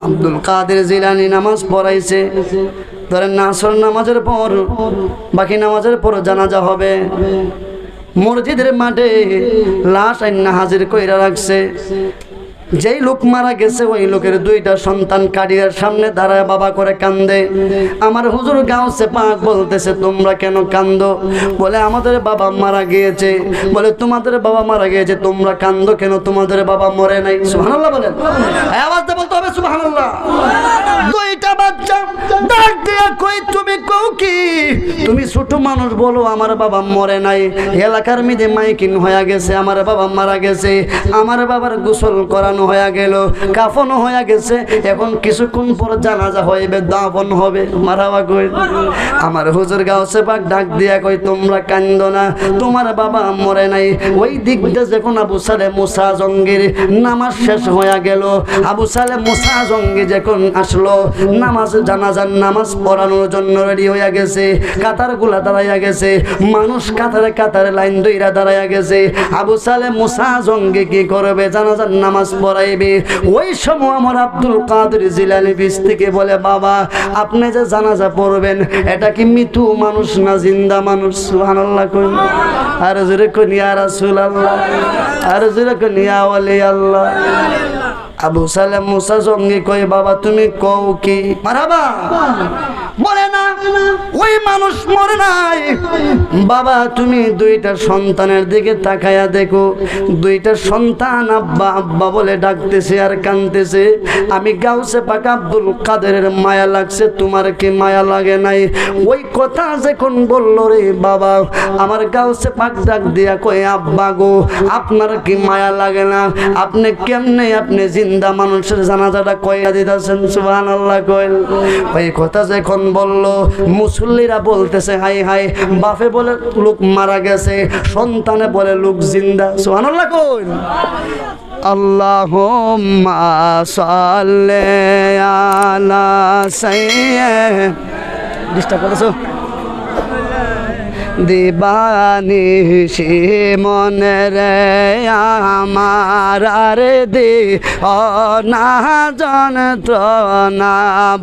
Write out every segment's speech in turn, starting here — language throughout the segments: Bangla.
আব্দুল কাদের জিলানী নামাজ পড়াইছে, ধরেন আসর নামাজের পর বাকি নামাজের পর জানাজা হবে, মসজিদের মাঠে লাশ আইনা হাজির কইরা রাখছে। যেই লোক মারা গেছে ওই লোকের দুইটা সন্তান কাডিয়ার সামনে দাঁড়ায় বাবা করে কান্দে। আমার হুজুর গাউসে পাক বলতেছে তোমরা কেন কান্দো? বলে আমাদের বাবা মারা গিয়েছে। বলে তোমাদের বাবা মারা গিয়েছে, তোমরা কান্দো কেন? তোমাদের বাবা মরে নাই। সুবহানাল্লাহ বলেন, আওয়াজ দিয়ে বলতে হবে সুবহানাল্লাহ। দুইটা বাচ্চা ডাক দিয়ে কই তুমি কও কি? তুমি ছোট মানুষ বলো আমার বাবা মরে নাই। এলাকার মধ্যে মাইকিং হয়ে গেছে আমার বাবা মারা গেছে, আমার বাবার গোসল করানো হয়ে গেল, কাফন হয়ে গেছে, এখন কিছুক্ষণ পর জানাজা হইবে, দাফন হবে। মারাবা কই আমার হুজুর গাউসে পাক ডাক দিয়া কই তোমরা কান্দো না, তোমার বাবা মরে নাই। ওই দিক দিয়ে যখন আবু সালে মুসা জঙ্গির নামাজ শেষ হয়ে গেল, আবু সালে মুসা জঙ্গি যখন আসলো নামাজ জানাজার নামাজ পড়ানোর জন্য রেডি হয়ে গেছে, কাতার গুলা দাঁড়াইয়া গেছে, মানুষ কাতারে কাতারে লাইন দইরা দাঁড়াইয়া গেছে। আবু সালে মুসা জঙ্গি কি করবে? জানাজার নামাজ পড়াইবে। ওই সময় আমার আব্দুল কাদের জিলানী বিচ থেকে বলে বাবা আপনি যে জানাজা পড়বেন এটা কি মৃত্যু মানুষ না জিন্দা মানুষ? সুবহানাল্লাহ কই, আর জোরে কই ইয়া রাসূলুল্লাহ, আর জোরে কই ইয়া ওয়ালি আল্লাহ। আবু সালেম মুসা জঙ্গি কই বাবা তুমি কও কি? মারহাবা বলে না ওই মানুষ মরে নাই বাবা, তুমি দুইটা সন্তানের দিকে তাকায়া দেখো, দুইটা সন্তান আব্বা আব্বা বলে ডাকতেছে আর কাঁদতেছে। আমি গাউসে পাক আব্দুল কাদেরের মায়া লাগছে, তোমার কি মায়া লাগে নাই? ওই কথা যখন বললো রে বাবা, আমার গাউসে পাক ডাক দিয়া কই আব্বা গো আপনার কি মায়া লাগে না? আপনি কেমনে আপনি জিন্দা মানুষের জানাজাটা কইয়া দিতেছেন? সুবহানাল্লাহ কইল। ওই কথা যখন বললো মুসল্লিরা বলতেছে হাই হাই, বাপে বলে লোক মারা গেছে, সন্তানে বলে লোক জিন্দা। সুবহানাল্লাহ কইল। আল্লাহুম্মা সাল্লি আলা সাইয়্যিদ ডিস্টার্ব করেছো দিবানিশি মনে রে আমার রে দি না যন্ত্রণা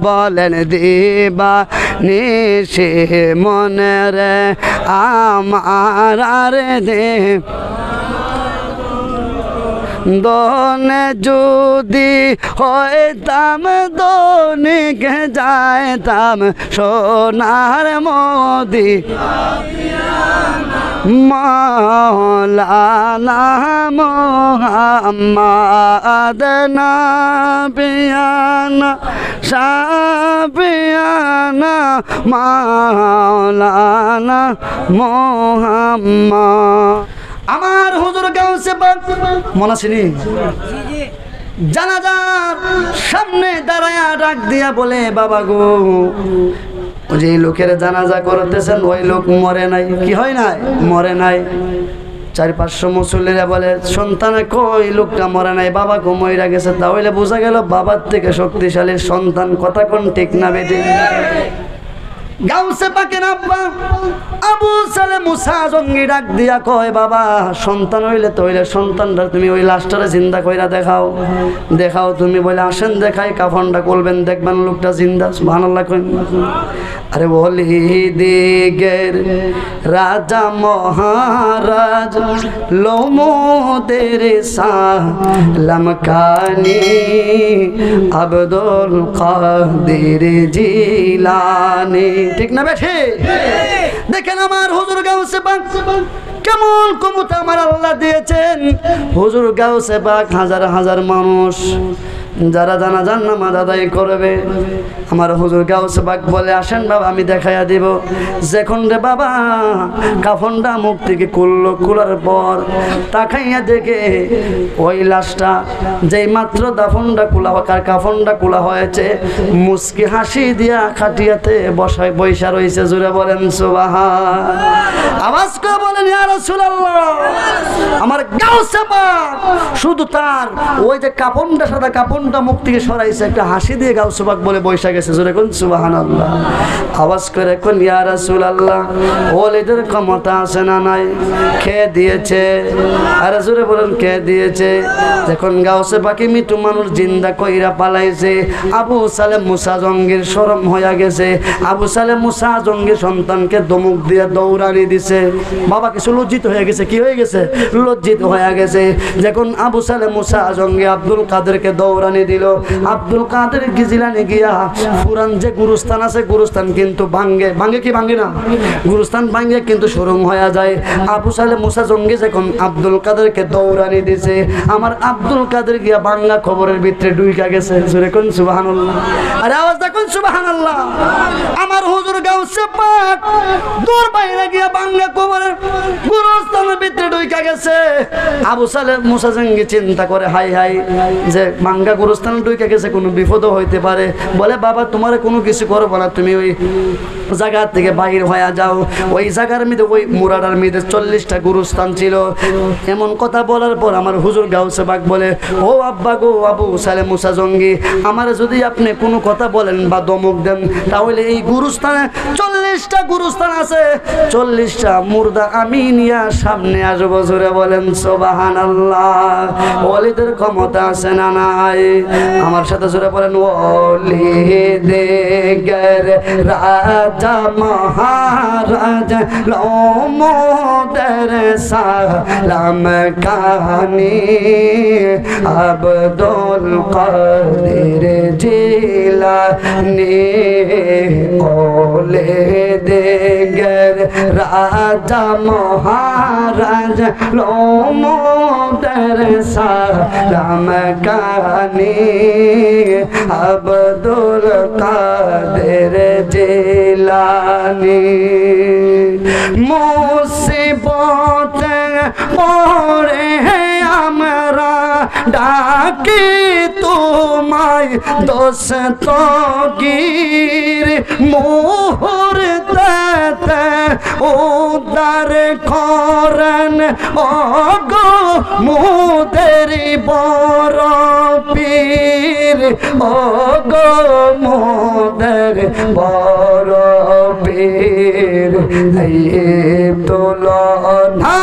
বলেন দিবানিশি মনে রে আমার রে দে দনে যদি হইতাম দনিক যাইতাম সোনার মোদি মাওলানা মুহাম্মদ নবিয়ানা শাফিয়ানা মাওলানা মুহাম্মদ। আমার হুজুর গাউসে পাক মনে আছেনি জানাজার সামনে দাঁড়ায়া ডাক দিয়া বলে বাবা গো যে লোকের জানাজা করতেছেন ওই লোক মরে নাই। কি হয় নাই? মরে নাই। 400-500 মুসল্লিরা বলে সন্তানে কই লোকটা মরে নাই, বাবা গো মইরা গেছে। তাহলে বোঝা গেল বাবার থেকে শক্তিশালী সন্তান। কথা কোন ঠিক না বেটি? গাউসে পাকের আব্বা আবু সালে মুসা জঙ্গি ডাক দিয়া কয় বাবা সন্তান হইলে তো হইলে সন্তানটা তুমি ওই লাশটারে জিন্দা কইরা দেখাও, দেখাও তুমি। বলে আসেন দেখাই, কাফনটা করবেন দেখবেন লোকটা জিন্দা। সুবহানাল্লাহ কই। আরে বলি দিগের রাজা মহারাজ লোমদের সালাম কানি আব্দুল কাদের জিলানী। ঠিক না বেঠে? দেখেন আমার হুজুর গাউসে পাক কেমন ক্ষমতা আমার আল্লাহ দিয়েছেন। হুজুর গাউসে পাক হাজার হাজার মানুষ যারা জানাজার নামাজ আদায় করবে, আমার হুজুর গাউসে পাক বলে আসেন বাবা আমি দেখাইয়া দিব। যখন রে বাবা কাফনটা মুখ থেকে খুললো, খোলার পর তাকাইয়া দেখে ওই লাশটা যেই মাত্র দাফনটা খোলা কার কাফনটা খোলা হয়েছে, মুস্কি হাসি দিয়া খাটিয়াতে বসায় বৈশা রয়েছে। জোরে বলেন সুবহান। আওয়াজ করে বলেন ইয়া রাসূলুল্লাহ। আমার গাউসে পাক শুধু তার ওই যে কাফনটা সাদা কাফন প্রথমটা মুখ থেকে সরাইছে, একটা হাসি দিয়ে গাউসে পাক বলে বৈশা গেছে। জোরে কোন সুবহানাল্লাহ। আওয়াজ করে কোন ইয়া রাসূলুল্লাহ, ওলিদের ক্ষমতা আছে না নাই? কে দিয়েছে? আর জোরে বলেন কে দিয়েছে? যখন গাউসে পাকে মৃত্যু মানুষ জিন্দা কইরা পালাইছে, আবু সালেম মুসা জঙ্গির শরম হইয়া গেছে। আবু সালেম মুসা জঙ্গির সন্তানকে দমক দিয়ে দৌড়ানি দিছে। বাবা কিছু লজ্জিত হয়ে গেছে। কি হয়ে গেছে? লজ্জিত হয়ে গেছে। যখন আবু সালেম মুসা জঙ্গি আব্দুল কাদেরকে দৌড়ানি দিল, আব্দুল কাদের গিজিলানি গিয়া পুরান যে গুরুস্থান আছে, গুরুস্থান কিন্তু ভাঙ্গে। ভাঙ্গে কি ভাঙ্গে না? গুরুস্থান ভাঙ্গে কিন্তু শরম হয়ে যায়। আবু সালেম মুসা জঙ্গি যখন আব্দুল কাদেরকে দৌড়ানি দিছে, আমার আব্দুল কাদের গিয়া বাংলা খবরের ভিতরে ঢুইকা গেছে। জোরে কোন সুবহানাল্লাহ। আরে আওয়াজ দেখুন সুবহানাল্লাহ। আমার হুজুর গাউসে পাক দূর বাইরে গিয়া বাংলা খবরের গুরুস্থানের ভিতরে ঢুইকা গেছে। আবু সালেম মুসা জঙ্গি চিন্তা করে হাই হাই যে বাংলা গুরুস্থানে ঢুইকা গেছে, কোনো বিপদ হইতে পারে। বলে বাবা তোমার কোনো কিছু করবো না, তুমি ওই জায়গা থেকে বাহির হয়ে যাও। ওই জায়গার মধ্যে ওই মুরাডার মধ্যে 40টা গুরুস্থান ছিল। এমন কথা বলার পর আমার হুজুর গাউসে পাক বলে, ও আব্বা গো আবু সালেম মুসা জঙ্গি, আমার যদি আপনি কোনো কথা বলেন বা দমক দেন, তাহলে এই গুরুস্থানে 40টা গুরুস্থান আছে, 40টা মুর্দা আমি নিয়ে সামনে আসবো। জোরে বলেন সুবহানাল্লাহ। ওলিদের ক্ষমতা আছে না নাই? আমার সাথে জোরে বলেন ওলিদের রাজা মহারাজা লোমদের সালাম কানি আব্দুল কাদের জিলানী ওলিদের রাজা মহারাজা লোমদের সালাম কানি আব্দুল কাদের জিলানী। মুসিবত পড়ে আমরা ডাকি তোমায় দোস্তগীর, মুহূর্তে উদ্ধার করেন ওগো মুদের বড় পীর, ওগো মুদের বড় পীর। তুলনা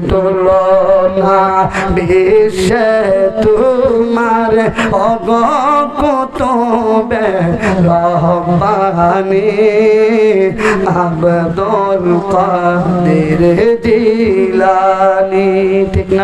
তুলনা বিশ্বে তোমার ওগো কুতুবে রব্বানি আব্দুল কাদের জিলানী। ঠিক না?